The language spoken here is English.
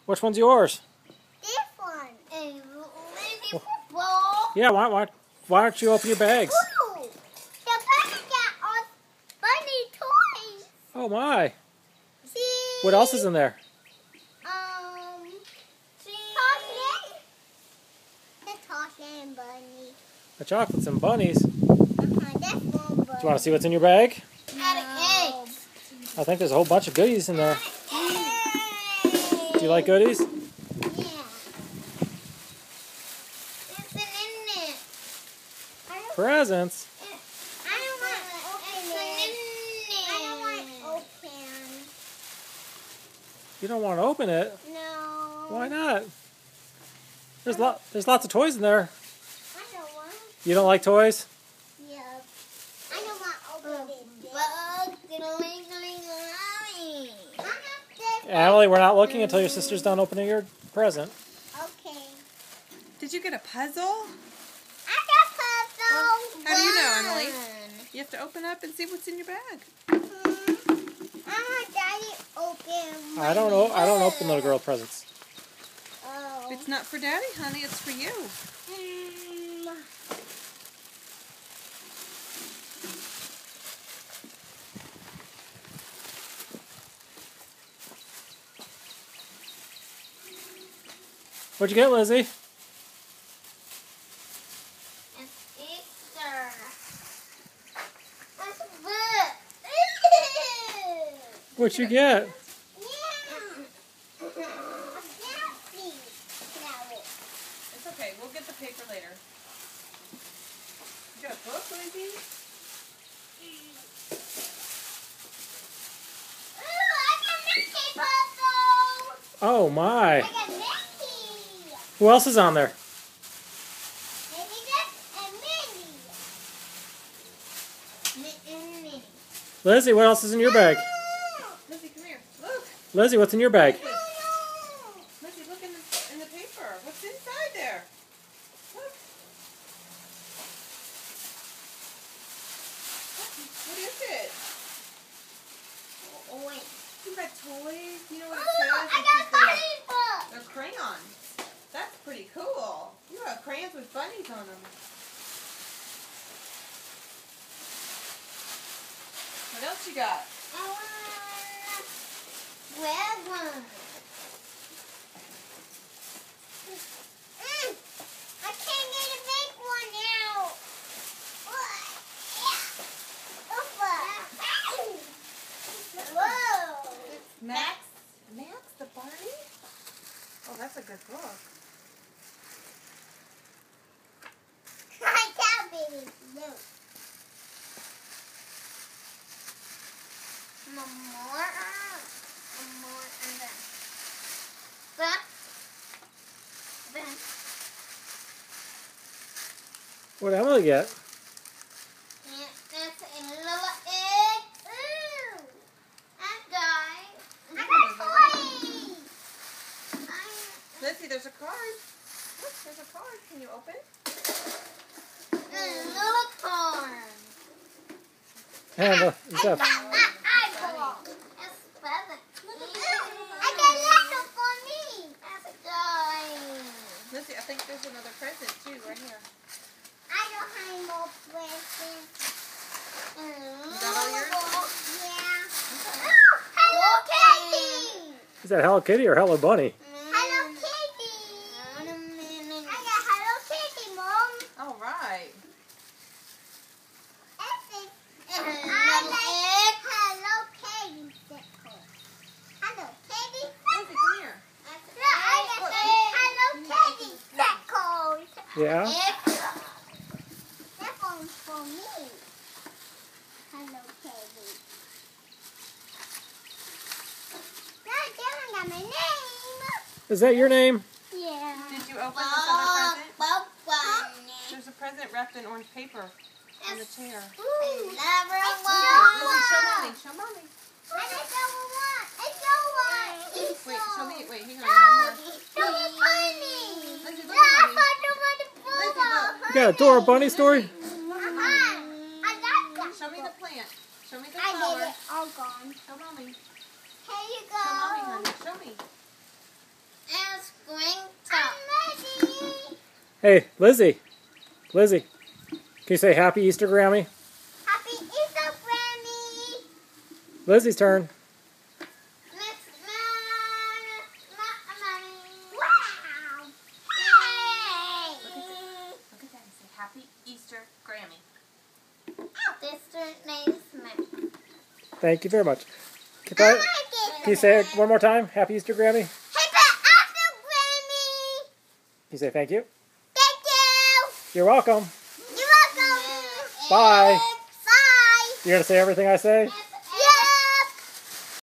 Which one's yours? This one. And Lizzie football. Yeah, why don't you open your bags? Ooh, the bunny got all bunny toys. Oh my. See? What else is in there? Chocolate. The chocolate bunny. The chocolates and bunnies. Do That's one bunny. you want to see what's in your bag? No. I think there's a whole bunch of goodies in there. Do you like goodies? Yeah. There's an in it. Presents? I don't want to open it. I don't want to open. You don't want to open it? No. Why not? There's lots of toys in there. I don't want. You don't like toys? Yeah. I don't want to open it. Emily, we're not looking until your sister's done opening your present. Okay. Did you get a puzzle? I got puzzle. How do you know, Emily? You have to open up and see what's in your bag. I want Daddy open. I don't know. I don't open little girl presents. Oh. It's not for Daddy, honey. It's for you. What'd you get, Lizzie? It's Easter. That's a book. What'd you get? It's okay. We'll get the paper later. You got a book, Lizzie? Oh my. I got Mickey. Who else is on there? Maybe this and Minnie. Lizzie, what else is in your bag? Lizzie, come here. Look. Lizzie, what's in your bag? Lizzie, look in the paper. What's inside there? Look. What is it? Oh, wait. You got toys. You know what it Oh, says? I got bunny book. They're crayons. That's pretty cool. You have crayons with bunnies on them. What else you got? I want red one. I can't get a big one out. Whoa. Max? Max the Barney? Oh, that's a good book. I can't be blue. More and then. Then. What'd Emily get? That's a little egg. Ooh. And guys. I got toys. Lizzie, there's a card. Look, there's a card. Can you open? A little corn. And is that Eyeball. That's present. I got a little for me. That's a guy. Lizzie, I think there's another present too, right here. I don't have more presents. Is that all yours? Yeah. Oh, Hello Kitty. is that Hello Kitty or Hello Bunny? Hello Kitty. I got Hello Kitty, Mom. All right. I like Hello Kitty stickers. Hello Kitty Lizzie, come here. I got Hello Kitty stickers. Yeah. That one's for me. Hello Kitty. That one got my name. Is that your name? Yeah. Did you open this other present? There's a present wrapped in orange paper on the chair. Ooh. Lizzie, show mommy. Show mommy. I just don't want. It's so white. Wait, show me. Wait, hang on. No, One more. so funny. Lizzie, look No, at I mommy. thought you were the football. You got a Dora Bunny story? I got that. Show me the plant. Show me the I flower. did it all gone. Show mommy. Here you Show mommy, go. honey. Show me. Hey, Lizzie. Lizzie. Can you say Happy Easter, Grammy? Happy Easter, Grammy. Lizzie's turn. Wow. Look at that and say Happy Easter, Grammy. Easter name's Grammy. Thank you very much. Can I I- like it. can you say it one more time? Happy Easter, Grammy? Happy Easter, Grammy. Can you say thank you? Thank you. You're welcome. You're welcome. Bye. Bye. You're going to say everything I say?